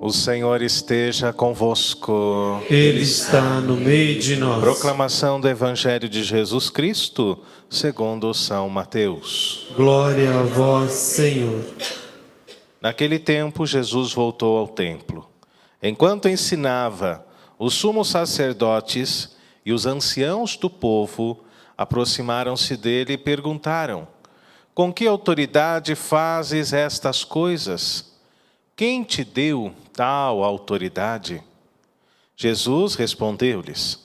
O Senhor esteja convosco. Ele está no meio de nós. Proclamação do Evangelho de Jesus Cristo, segundo São Mateus. Glória a vós, Senhor. Naquele tempo, Jesus voltou ao templo. Enquanto ensinava, os sumos sacerdotes e os anciãos do povo aproximaram-se dele e perguntaram: com que autoridade fazes estas coisas? Quem te deu tal autoridade? Jesus respondeu-lhes: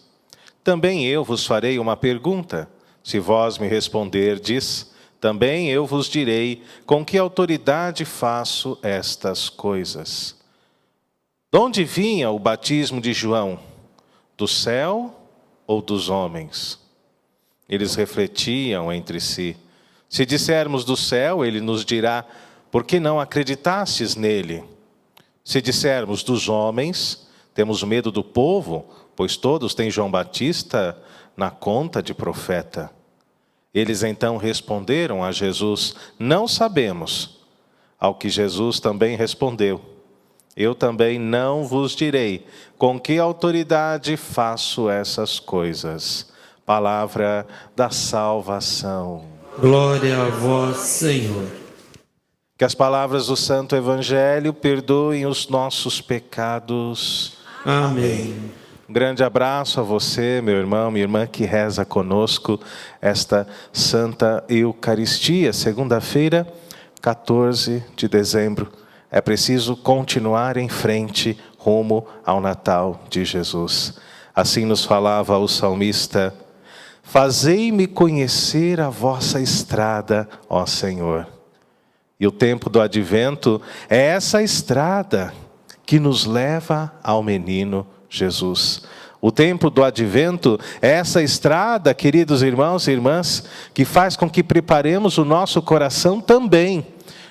também eu vos farei uma pergunta. Se vós me responderdes, também eu vos direi com que autoridade faço estas coisas. De onde vinha o batismo de João? Do céu ou dos homens? Eles refletiam entre si. Se dissermos do céu, ele nos dirá: por que não acreditastes nele? Se dissermos dos homens, temos medo do povo, pois todos têm João Batista na conta de profeta. Eles então responderam a Jesus: não sabemos. Ao que Jesus também respondeu: eu também não vos direi com que autoridade faço essas coisas. Palavra da salvação. Glória a vós, Senhor. Que as palavras do Santo Evangelho perdoem os nossos pecados. Amém. Um grande abraço a você, meu irmão, minha irmã, que reza conosco esta Santa Eucaristia. Segunda-feira, 14 de dezembro. É preciso continuar em frente rumo ao Natal de Jesus. Assim nos falava o salmista: fazei-me conhecer a vossa estrada, ó Senhor. E o tempo do advento é essa estrada que nos leva ao menino Jesus. O tempo do advento é essa estrada, queridos irmãos e irmãs, que faz com que preparemos o nosso coração também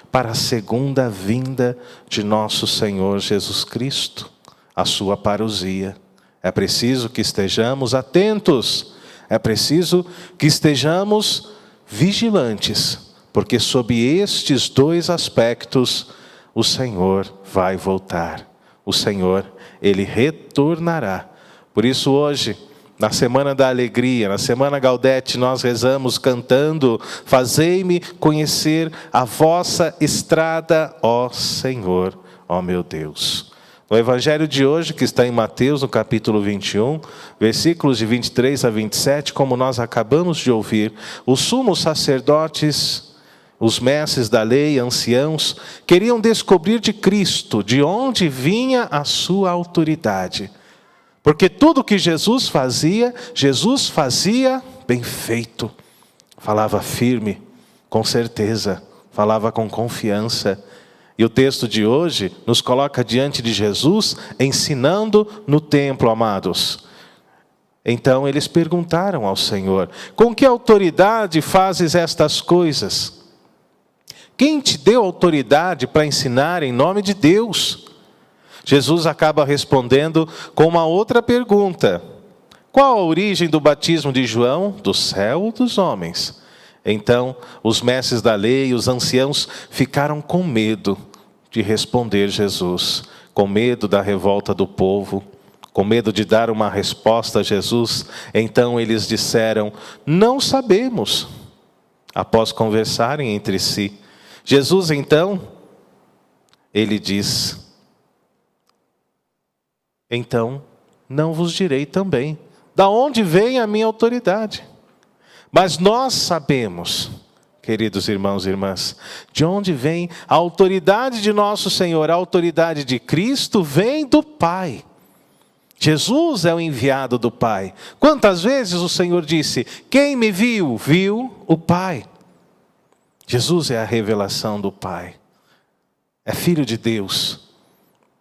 para a segunda vinda de nosso Senhor Jesus Cristo, a sua parousia. É preciso que estejamos atentos, é preciso que estejamos vigilantes, porque sob estes dois aspectos o Senhor vai voltar. O Senhor, Ele retornará. Por isso hoje, na Semana da Alegria, na Semana Gaudete, nós rezamos cantando: fazei-me conhecer a vossa estrada, ó Senhor, ó meu Deus. No Evangelho de hoje, que está em Mateus, no capítulo 21, versículos de 23 a 27, como nós acabamos de ouvir, os sumos sacerdotes, os mestres da lei, anciãos, queriam descobrir de Cristo de onde vinha a sua autoridade. Porque tudo que Jesus fazia bem feito. Falava firme, com certeza, falava com confiança. E o texto de hoje nos coloca diante de Jesus ensinando no templo, amados. Então eles perguntaram ao Senhor: com que autoridade fazes estas coisas? Quem te deu autoridade para ensinar em nome de Deus? Jesus acaba respondendo com uma outra pergunta: qual a origem do batismo de João? Do céu ou dos homens? Então, os mestres da lei, os anciãos, ficaram com medo de responder Jesus, com medo da revolta do povo, com medo de dar uma resposta a Jesus. Então eles disseram: não sabemos. Após conversarem entre si, Jesus então, ele diz: então não vos direi também da onde vem a minha autoridade. Mas nós sabemos, queridos irmãos e irmãs, de onde vem a autoridade de nosso Senhor. A autoridade de Cristo vem do Pai. Jesus é o enviado do Pai. Quantas vezes o Senhor disse: quem me viu, viu o Pai. Jesus é a revelação do Pai. É Filho de Deus,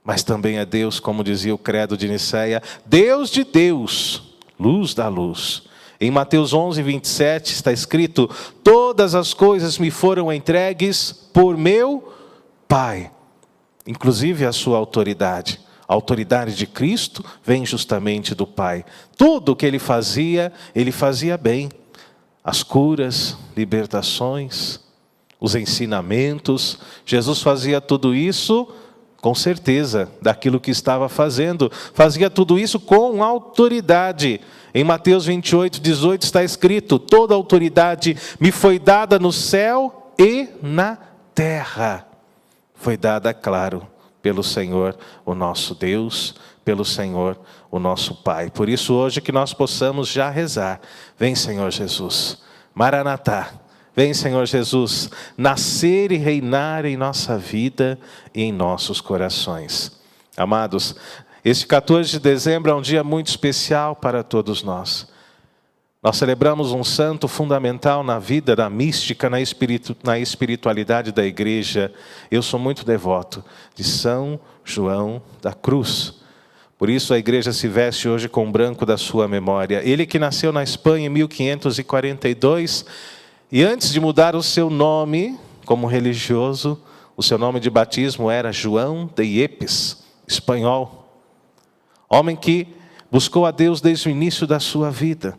mas também é Deus, como dizia o credo de Nicéia, Deus de Deus, luz da luz. Em Mateus 11, 27 está escrito: todas as coisas me foram entregues por meu Pai, inclusive a sua autoridade. A autoridade de Cristo vem justamente do Pai. Tudo o que ele fazia bem. As curas, libertações, os ensinamentos. Jesus fazia tudo isso com certeza daquilo que estava fazendo. Fazia tudo isso com autoridade. Em Mateus 28, 18 está escrito: toda autoridade me foi dada no céu e na terra. Foi dada, claro, pelo Senhor, o nosso Deus, pelo Senhor, o nosso Pai. Por isso hoje que nós possamos já rezar: vem, Senhor Jesus, Maranatá, vem, Senhor Jesus, nascer e reinar em nossa vida e em nossos corações. Amados, este 14 de dezembro é um dia muito especial para todos nós. Nós celebramos um santo fundamental na vida, na mística, na espiritualidade da igreja. Eu sou muito devoto de São João da Cruz. Por isso a igreja se veste hoje com o branco da sua memória. Ele que nasceu na Espanha em 1542, e antes de mudar o seu nome como religioso, o seu nome de batismo era João de Yepes, espanhol. Homem que buscou a Deus desde o início da sua vida.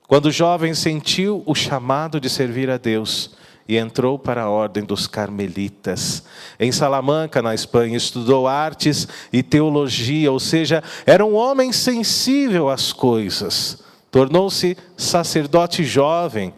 Quando jovem sentiu o chamado de servir a Deus e entrou para a ordem dos carmelitas. Em Salamanca, na Espanha, estudou artes e teologia, ou seja, era um homem sensível às coisas. Tornou-se sacerdote jovem,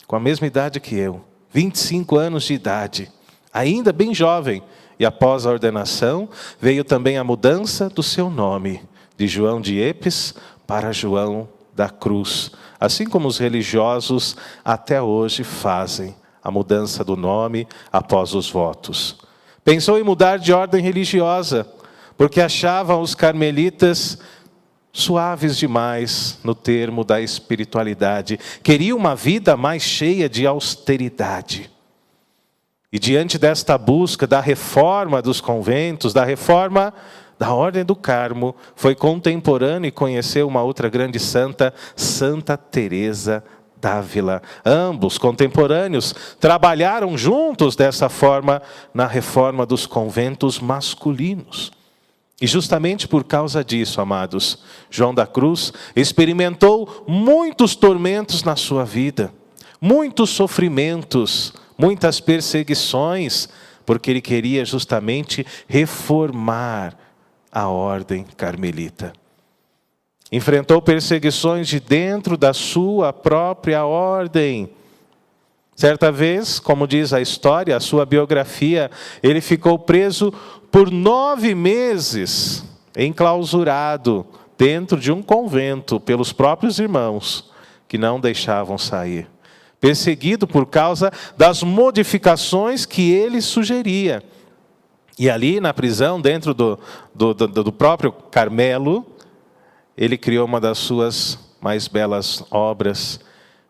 com a mesma idade que eu, 25 anos de idade, ainda bem jovem. E após a ordenação, veio também a mudança do seu nome, de João de Yepes para João da Cruz. Assim como os religiosos até hoje fazem a mudança do nome após os votos. Pensou em mudar de ordem religiosa, porque achavam os carmelitas suaves demais no termo da espiritualidade. Queria uma vida mais cheia de austeridade. E diante desta busca da reforma dos conventos, da reforma da Ordem do Carmo, foi contemporâneo e conheceu uma outra grande santa, Santa Teresa d'Ávila. Ambos contemporâneos trabalharam juntos dessa forma na reforma dos conventos masculinos. E justamente por causa disso, amados, João da Cruz experimentou muitos tormentos na sua vida, muitos sofrimentos, muitas perseguições, porque ele queria justamente reformar a ordem carmelita. Enfrentou perseguições de dentro da sua própria ordem. Certa vez, como diz a história, a sua biografia, ele ficou preso por 9 meses, enclausurado, dentro de um convento, pelos próprios irmãos, que não deixavam sair. Perseguido por causa das modificações que ele sugeria. E ali na prisão, dentro do próprio Carmelo, ele criou uma das suas mais belas obras,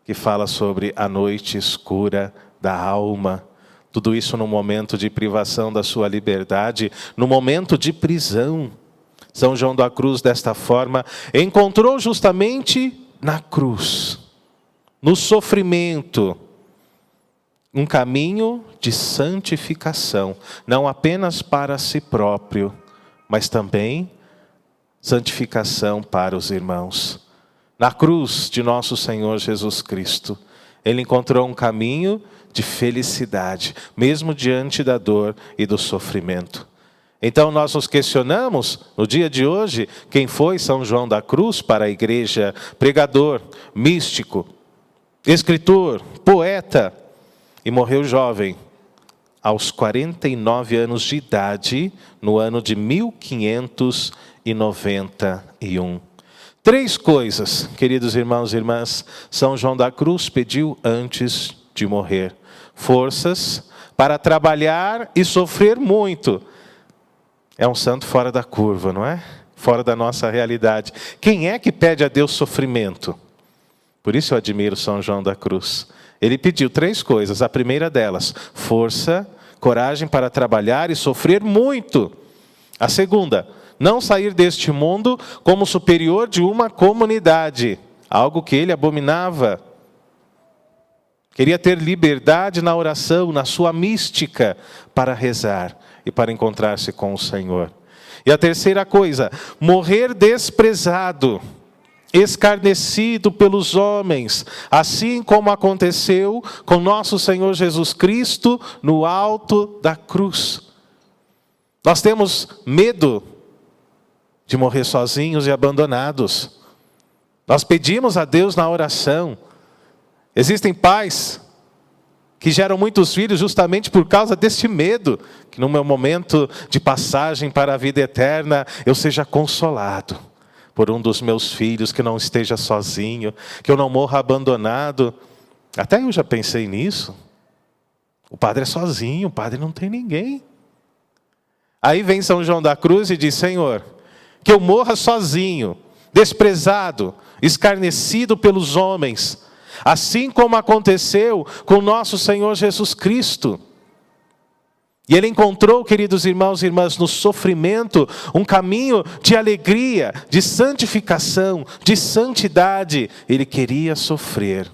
que fala sobre a noite escura da alma. Tudo isso no momento de privação da sua liberdade, no momento de prisão. São João da Cruz, desta forma, encontrou justamente na cruz, no sofrimento, um caminho de santificação, não apenas para si próprio, mas também santificação para os irmãos. Na cruz de nosso Senhor Jesus Cristo, ele encontrou um caminho de felicidade, mesmo diante da dor e do sofrimento. Então nós nos questionamos, no dia de hoje, quem foi São João da Cruz para a igreja? Pregador, místico, escritor, poeta, e morreu jovem, aos 49 anos de idade, no ano de 1591. 3 coisas, queridos irmãos e irmãs, São João da Cruz pediu antes de morrer: forças para trabalhar e sofrer muito. É um santo fora da curva, não é? Fora da nossa realidade. Quem é que pede a Deus sofrimento? Por isso eu admiro São João da Cruz. Ele pediu 3 coisas. A primeira delas, força, coragem para trabalhar e sofrer muito. A segunda, não sair deste mundo como superior de uma comunidade, algo que ele abominava. Queria ter liberdade na oração, na sua mística, para rezar e para encontrar-se com o Senhor. E a terceira coisa, morrer desprezado, escarnecido pelos homens, assim como aconteceu com nosso Senhor Jesus Cristo no alto da cruz. Nós temos medo de morrer sozinhos e abandonados. Nós pedimos a Deus na oração. Existem pais que geram muitos filhos justamente por causa deste medo, que no meu momento de passagem para a vida eterna, eu seja consolado por um dos meus filhos, que não esteja sozinho, que eu não morra abandonado. Até eu já pensei nisso. O padre é sozinho, o padre não tem ninguém. Aí vem São João da Cruz e diz: Senhor, que eu morra sozinho, desprezado, escarnecido pelos homens, assim como aconteceu com nosso Senhor Jesus Cristo. E Ele encontrou, queridos irmãos e irmãs, no sofrimento, um caminho de alegria, de santificação, de santidade. Ele queria sofrer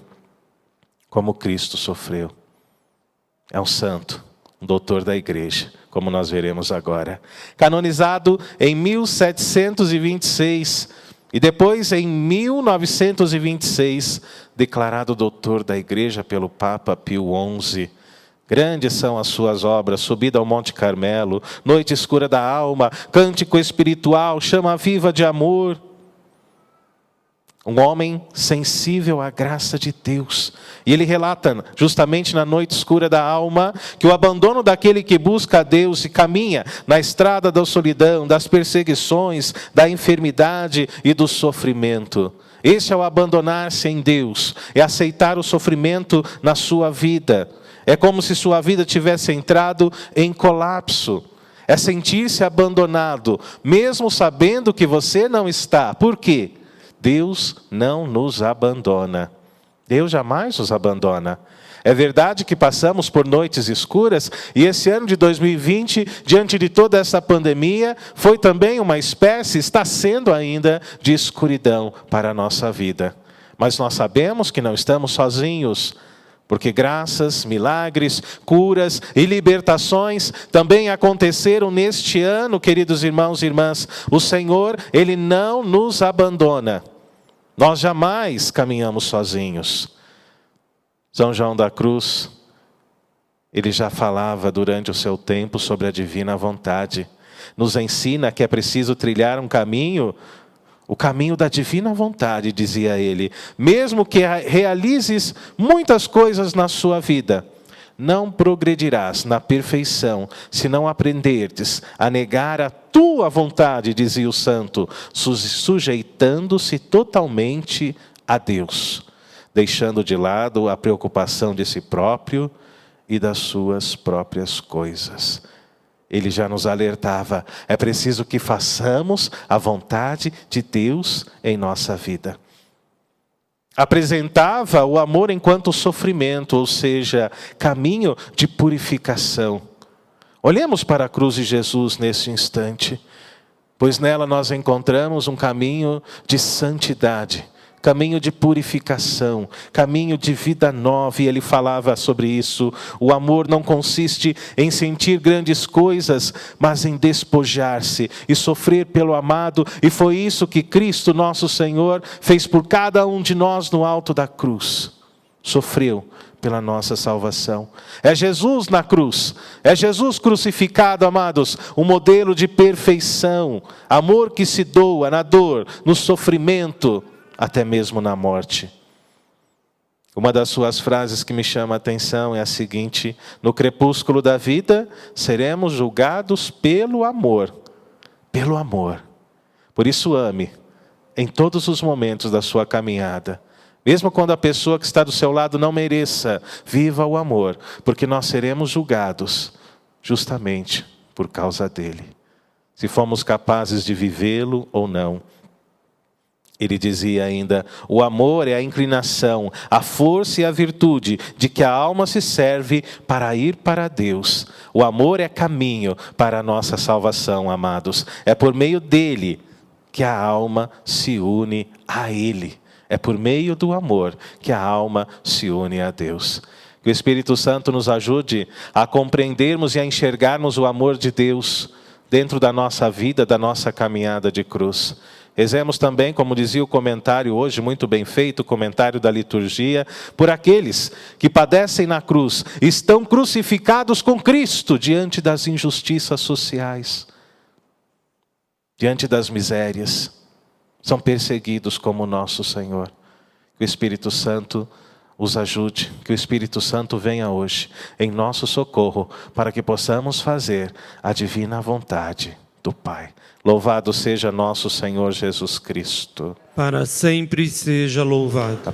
como Cristo sofreu. É um santo, um doutor da igreja, como nós veremos agora. Canonizado em 1726 e depois em 1926, declarado doutor da igreja pelo Papa Pio XI. Grandes são as suas obras: Subida ao Monte Carmelo, Noite Escura da Alma, Cântico Espiritual, Chama Viva de Amor. Um homem sensível à graça de Deus. E ele relata, justamente na Noite Escura da Alma, que o abandono daquele que busca a Deus e caminha na estrada da solidão, das perseguições, da enfermidade e do sofrimento. Esse é o abandonar-se em Deus, é aceitar o sofrimento na sua vida. É como se sua vida tivesse entrado em colapso. É sentir-se abandonado, mesmo sabendo que você não está. Por quê? Deus não nos abandona. Deus jamais nos abandona. É verdade que passamos por noites escuras, e esse ano de 2020, diante de toda essa pandemia, foi também uma espécie, está sendo ainda, de escuridão para a nossa vida. Mas nós sabemos que não estamos sozinhos, porque graças, milagres, curas e libertações também aconteceram neste ano, queridos irmãos e irmãs. O Senhor, Ele não nos abandona. Nós jamais caminhamos sozinhos. São João da Cruz, ele já falava durante o seu tempo sobre a divina vontade. Nos ensina que é preciso trilhar um caminho, o caminho da divina vontade, dizia ele. Mesmo que realizes muitas coisas na sua vida, não progredirás na perfeição se não aprenderdes a negar a tua vontade, dizia o santo, sujeitando-se totalmente a Deus, deixando de lado a preocupação de si próprio e das suas próprias coisas. Ele já nos alertava: é preciso que façamos a vontade de Deus em nossa vida. Apresentava o amor enquanto sofrimento, ou seja, caminho de purificação. Olhemos para a cruz de Jesus nesse instante, pois nela nós encontramos um caminho de santidade, caminho de purificação, caminho de vida nova. E ele falava sobre isso. O amor não consiste em sentir grandes coisas, mas em despojar-se e sofrer pelo amado. E foi isso que Cristo, nosso Senhor, fez por cada um de nós no alto da cruz. Sofreu pela nossa salvação. É Jesus na cruz, é Jesus crucificado, amados, um modelo de perfeição, amor que se doa na dor, no sofrimento, até mesmo na morte. Uma das suas frases que me chama a atenção é a seguinte: no crepúsculo da vida, seremos julgados pelo amor. Pelo amor. Por isso ame, em todos os momentos da sua caminhada. Mesmo quando a pessoa que está do seu lado não mereça, viva o amor, porque nós seremos julgados justamente por causa dele. Se fomos capazes de vivê-lo ou não. Ele dizia ainda: o amor é a inclinação, a força e a virtude de que a alma se serve para ir para Deus. O amor é caminho para a nossa salvação, amados. É por meio dele que a alma se une a Ele. É por meio do amor que a alma se une a Deus. Que o Espírito Santo nos ajude a compreendermos e a enxergarmos o amor de Deus dentro da nossa vida, da nossa caminhada de cruz. Rezemos também, como dizia o comentário hoje, muito bem feito, o comentário da liturgia, por aqueles que padecem na cruz, estão crucificados com Cristo diante das injustiças sociais, diante das misérias, são perseguidos como nosso Senhor. Que o Espírito Santo os ajude, que o Espírito Santo venha hoje em nosso socorro, para que possamos fazer a divina vontade do Pai. Louvado seja nosso Senhor Jesus Cristo. Para sempre seja louvado.